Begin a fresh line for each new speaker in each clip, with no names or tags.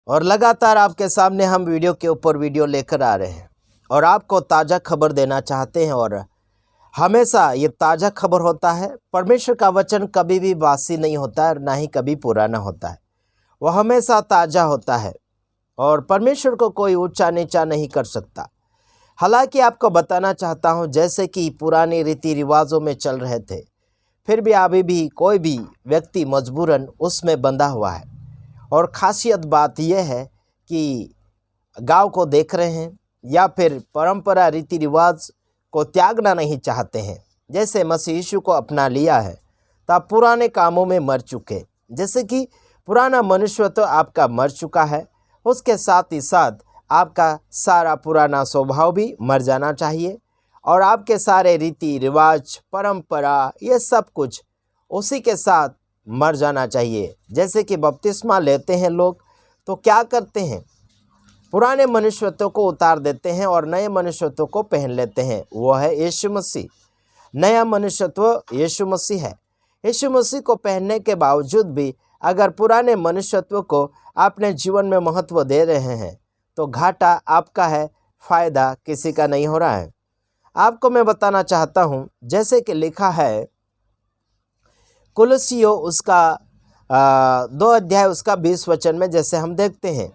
और लगातार आपके सामने हम वीडियो के ऊपर वीडियो लेकर आ रहे हैं और आपको ताज़ा खबर देना चाहते हैं। और हमेशा ये ताज़ा खबर होता है। परमेश्वर का वचन कभी भी बासी नहीं होता है और ना ही कभी पुराना होता है। वह हमेशा ताज़ा होता है और परमेश्वर को कोई ऊंचा नीचा नहीं कर सकता। हालांकि आपको बताना चाहता हूं, जैसे कि पुराने रीति रिवाजों में चल रहे थे, फिर भी अभी भी कोई भी व्यक्ति मजबूरन उसमें बंधा हुआ है। और ख़ासियत बात यह है कि गांव को देख रहे हैं या फिर परंपरा रीति रिवाज को त्यागना नहीं चाहते हैं। जैसे मसीह यीशु को अपना लिया है तो आप पुराने कामों में मर चुके। जैसे कि पुराना मनुष्य तो आपका मर चुका है, उसके साथ ही साथ आपका सारा पुराना स्वभाव भी मर जाना चाहिए और आपके सारे रीति रिवाज परंपरा ये सब कुछ उसी के साथ मर जाना चाहिए। जैसे कि बपतिस्मा लेते हैं लोग तो क्या करते हैं, पुराने मनुष्यत्व को उतार देते हैं और नए मनुष्यत्व को पहन लेते हैं। वो है यीशु मसीह। नया मनुष्यत्व यीशु मसीह है। यीशु मसीह को पहनने के बावजूद भी अगर पुराने मनुष्यत्व को अपने जीवन में महत्व दे रहे हैं तो घाटा आपका है, फ़ायदा किसी का नहीं हो रहा है। आपको मैं बताना चाहता हूँ, जैसे कि लिखा है कुलुस्सियों उसका 2 अध्याय उसका 20 वचन में, जैसे हम देखते हैं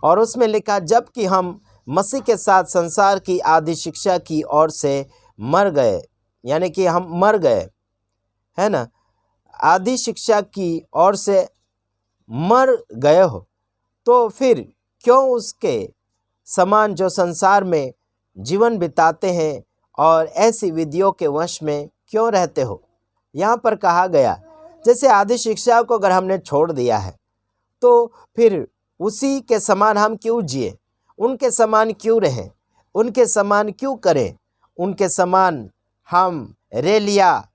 और उसमें लिखा, जबकि हम मसीह के साथ संसार की आदि शिक्षा की ओर से मर गए, यानी कि हम मर गए, है ना, आदि शिक्षा की ओर से मर गए हो, तो फिर क्यों उसके समान जो संसार में जीवन बिताते हैं और ऐसी विधियों के वश में क्यों रहते हो। यहाँ पर कहा गया, जैसे आदि शिक्षा को अगर हमने छोड़ दिया है तो फिर उसी के समान हम क्यों जिए, उनके समान क्यों रहें, उनके समान क्यों करें, उनके समान हम रैलियाँ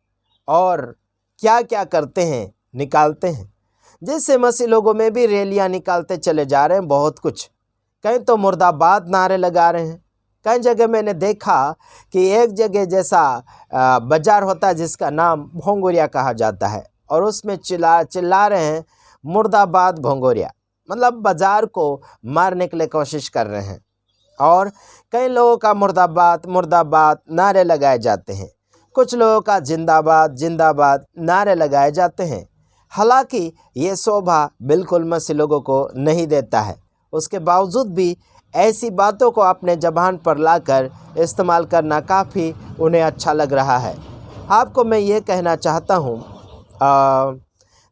और क्या क्या करते हैं, निकालते हैं। जैसे मसीह लोगों में भी रैलियाँ निकालते चले जा रहे हैं बहुत कुछ। कहीं तो मुर्दाबाद नारे लगा रहे हैं। कई जगह मैंने देखा कि एक जगह जैसा बाजार होता है जिसका नाम भोंगोरिया कहा जाता है और उसमें चिल्ला रहे हैं मुर्दाबाद भोंगोरिया, मतलब बाजार को मारने के लिए कोशिश कर रहे हैं। और कई लोगों का मुर्दाबाद मुर्दाबाद नारे लगाए जाते हैं, कुछ लोगों का जिंदाबाद जिंदाबाद नारे लगाए जाते हैं। हालांकि ये शोभा बिल्कुल मसीह लोगों को नहीं देता है। उसके बावजूद भी ऐसी बातों को अपने ज़बान पर लाकर इस्तेमाल करना काफ़ी उन्हें अच्छा लग रहा है। आपको मैं ये कहना चाहता हूँ,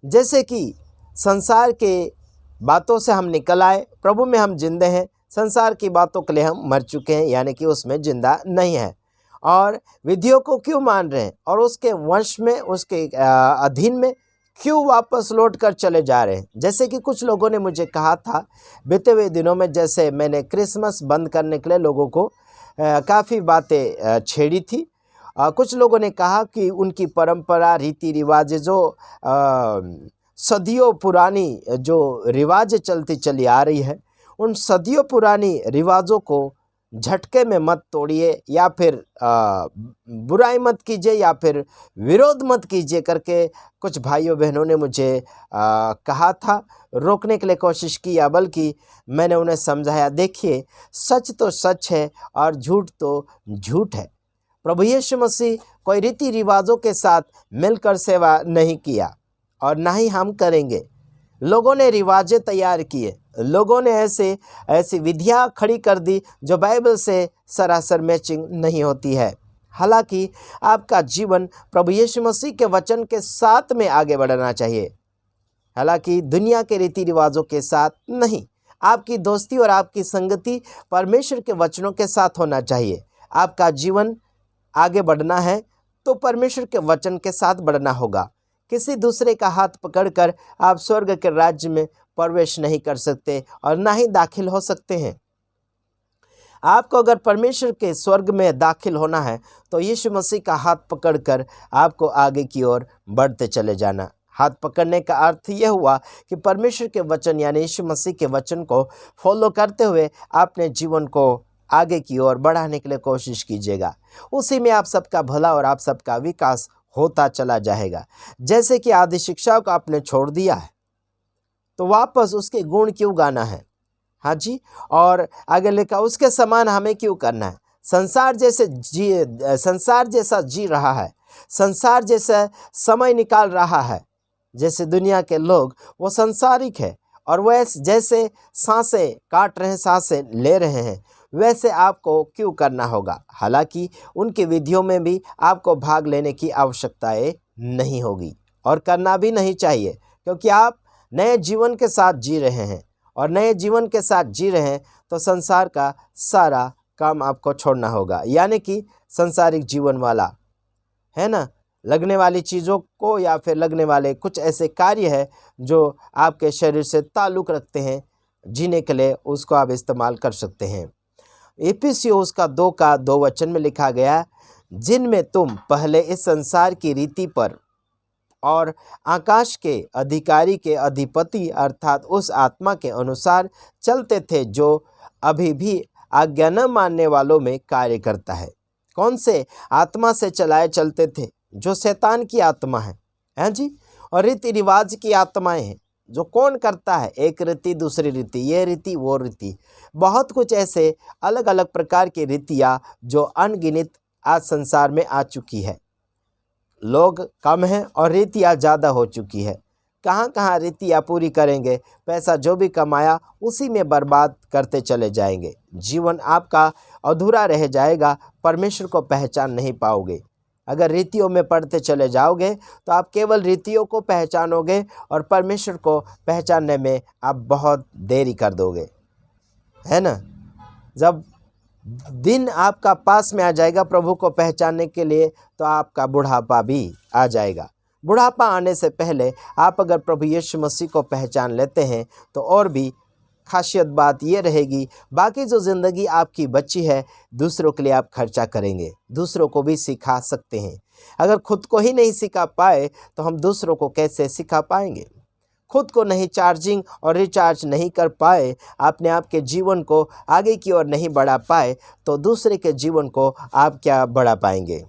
जैसे कि संसार के बातों से हम निकल आए, प्रभु में हम जिंदे हैं, संसार की बातों के लिए हम मर चुके हैं, यानी कि उसमें जिंदा नहीं है। और विधियों को क्यों मान रहे हैं और उसके वंश में, उसके अधीन में क्यों वापस लौट कर चले जा रहे हैं। जैसे कि कुछ लोगों ने मुझे कहा था बीते हुए दिनों में, जैसे मैंने क्रिसमस बंद करने के लिए लोगों को काफ़ी बातें छेड़ी थी। कुछ लोगों ने कहा कि उनकी परंपरा रीति रिवाज जो सदियों पुरानी जो रिवाज चलती चली आ रही है, उन सदियों पुरानी रिवाजों को झटके में मत तोड़िए या फिर बुराई मत कीजिए या फिर विरोध मत कीजिए करके कुछ भाइयों बहनों ने मुझे कहा था, रोकने के लिए कोशिश किया। बल्कि मैंने उन्हें समझाया, देखिए सच तो सच है और झूठ तो झूठ है। प्रभु यीशु मसीह कोई रीति रिवाजों के साथ मिलकर सेवा नहीं किया और ना ही हम करेंगे। लोगों ने रिवाजें तैयार किए, लोगों ने ऐसी विधियां खड़ी कर दी जो बाइबल से सरासर मैचिंग नहीं होती है। हालांकि आपका जीवन प्रभु यीशु मसीह के वचन के साथ में आगे बढ़ना चाहिए, हालांकि दुनिया के रीति रिवाजों के साथ नहीं। आपकी दोस्ती और आपकी संगति परमेश्वर के वचनों के साथ होना चाहिए। आपका जीवन आगे बढ़ना है तो परमेश्वर के वचन के साथ बढ़ना होगा। किसी दूसरे का हाथ पकड़कर आप स्वर्ग के राज्य में प्रवेश नहीं कर सकते और ना ही दाखिल हो सकते हैं। आपको अगर परमेश्वर के स्वर्ग में दाखिल होना है तो यीशु मसीह का हाथ पकड़कर आपको आगे की ओर बढ़ते चले जाना। हाथ पकड़ने का अर्थ यह हुआ कि परमेश्वर के वचन यानी यीशु मसीह के वचन को फॉलो करते हुए अपने जीवन को आगे की ओर बढ़ाने के लिए कोशिश कीजिएगा। उसी में आप सबका भला और आप सबका विकास होता चला जाएगा। जैसे कि आदि शिक्षा को आपने छोड़ दिया है तो वापस उसके गुण क्यों गाना है। हाँ जी, और आगे लिखा उसके समान हमें क्यों करना है। संसार जैसा जी रहा है, संसार जैसा समय निकाल रहा है। जैसे दुनिया के लोग वो सांसारिक है और वह जैसे सांसें काट रहे हैं, सांसें ले रहे हैं, वैसे आपको क्यों करना होगा। हालांकि उनकी विधियों में भी आपको भाग लेने की आवश्यकताएं नहीं होगी और करना भी नहीं चाहिए, क्योंकि आप नए जीवन के साथ जी रहे हैं और नए जीवन के साथ जी रहे हैं तो संसार का सारा काम आपको छोड़ना होगा, यानी कि संसारिक जीवन वाला, है ना, लगने वाली चीज़ों को या फिर लगने वाले कुछ ऐसे कार्य है जो आपके शरीर से ताल्लुक़ रखते हैं, जीने के लिए उसको आप इस्तेमाल कर सकते हैं। इफिसियों उसका 2 का 2 वचन में लिखा गया, जिनमें तुम पहले इस संसार की रीति पर और आकाश के अधिकारी के अधिपति अर्थात उस आत्मा के अनुसार चलते थे जो अभी भी आज्ञा न मानने वालों में कार्य करता है। कौन से आत्मा से चलाए चलते थे? जो शैतान की आत्मा है जी, और रीति रिवाज की आत्माएं हैं। जो कौन करता है? एक रीति, दूसरी रीति, ये रीति, वो रीति, बहुत कुछ ऐसे अलग अलग प्रकार की रीतियाँ जो अनगिनत आज संसार में आ चुकी है। लोग कम हैं और रीतियाँ ज़्यादा हो चुकी है। कहाँ कहाँ रीतियाँ पूरी करेंगे, पैसा जो भी कमाया उसी में बर्बाद करते चले जाएंगे। जीवन आपका अधूरा रह जाएगा, परमेश्वर को पहचान नहीं पाओगे। अगर रीतियों में पढ़ते चले जाओगे तो आप केवल रीतियों को पहचानोगे और परमेश्वर को पहचानने में आप बहुत देरी कर दोगे, है ना। जब दिन आपका पास में आ जाएगा प्रभु को पहचानने के लिए तो आपका बुढ़ापा भी आ जाएगा। बुढ़ापा आने से पहले आप अगर प्रभु यीशु मसीह को पहचान लेते हैं तो और भी खासियत बात ये रहेगी, बाकी जो ज़िंदगी आपकी बची है दूसरों के लिए आप खर्चा करेंगे, दूसरों को भी सिखा सकते हैं। अगर खुद को ही नहीं सिखा पाए तो हम दूसरों को कैसे सिखा पाएंगे। खुद को नहीं चार्जिंग और रिचार्ज नहीं कर पाए, अपने आप के जीवन को आगे की ओर नहीं बढ़ा पाए तो दूसरे के जीवन को आप क्या बढ़ा पाएंगे।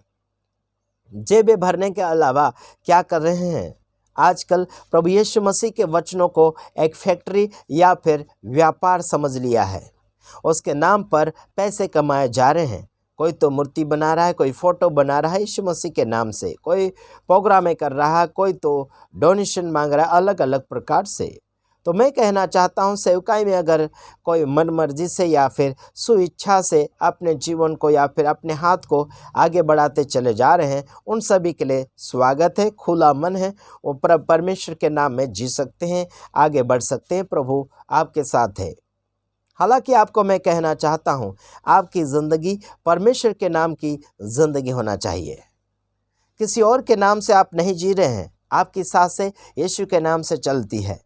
जेबें भरने के अलावा क्या कर रहे हैं? आजकल प्रभु यीशु मसीह के वचनों को एक फैक्ट्री या फिर व्यापार समझ लिया है। उसके नाम पर पैसे कमाए जा रहे हैं। कोई तो मूर्ति बना रहा है, कोई फ़ोटो बना रहा है यीशु मसीह के नाम से, कोई प्रोग्रामें कर रहा है, कोई तो डोनेशन मांग रहा है अलग अलग प्रकार से। तो मैं कहना चाहता हूँ, सेवकाई में अगर कोई मन मर्जी से या फिर स्वेच्छा से अपने जीवन को या फिर अपने हाथ को आगे बढ़ाते चले जा रहे हैं, उन सभी के लिए स्वागत है, खुला मन है, वो परमेश्वर के नाम में जी सकते हैं, आगे बढ़ सकते हैं, प्रभु आपके साथ है। हालांकि आपको मैं कहना चाहता हूँ, आपकी ज़िंदगी परमेश्वर के नाम की ज़िंदगी होना चाहिए। किसी और के नाम से आप नहीं जी रहे हैं। आपकी सांसें यीशु के नाम से चलती है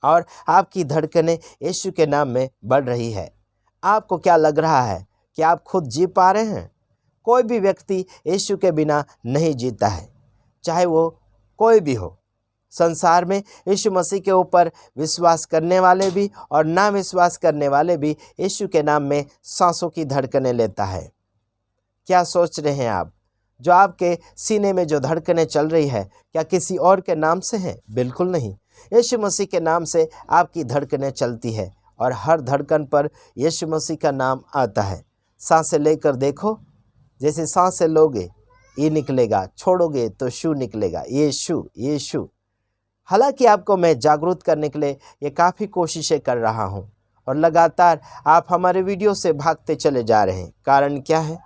और आपकी धड़कनें यीशु के नाम में बढ़ रही है। आपको क्या लग रहा है कि आप खुद जी पा रहे हैं? कोई भी व्यक्ति यीशु के बिना नहीं जीता है, चाहे वो कोई भी हो। संसार में यीशु मसीह के ऊपर विश्वास करने वाले भी और ना विश्वास करने वाले भी यीशु के नाम में सांसों की धड़कनें लेता है। क्या सोच रहे हैं आप? जो आपके सीने में जो धड़कनें चल रही है, क्या किसी और के नाम से है? बिल्कुल नहीं। यीशु मसीह के नाम से आपकी धड़कनें चलती है और हर धड़कन पर यीशु मसीह का नाम आता है। सांसें लेकर देखो, जैसे सांसें लोगे ये निकलेगा, छोड़ोगे तो शू निकलेगा, यीशु यीशु। हालांकि आपको मैं जागरूक करने के लिए ये काफ़ी कोशिशें कर रहा हूँ और लगातार आप हमारे वीडियो से भागते चले जा रहे हैं। कारण क्या है?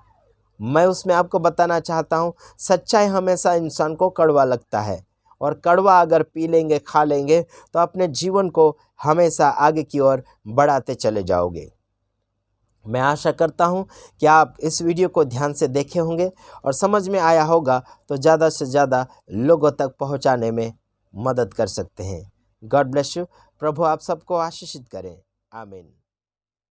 मैं उसमें आपको बताना चाहता हूँ, सच्चाई हमेशा इंसान को कड़वा लगता है और कड़वा अगर पी लेंगे, खा लेंगे तो अपने जीवन को हमेशा आगे की ओर बढ़ाते चले जाओगे। मैं आशा करता हूं कि आप इस वीडियो को ध्यान से देखे होंगे और समझ में आया होगा तो ज़्यादा से ज़्यादा लोगों तक पहुंचाने में मदद कर सकते हैं। God bless you. प्रभु आप सबको आशीषित करें। आमीन।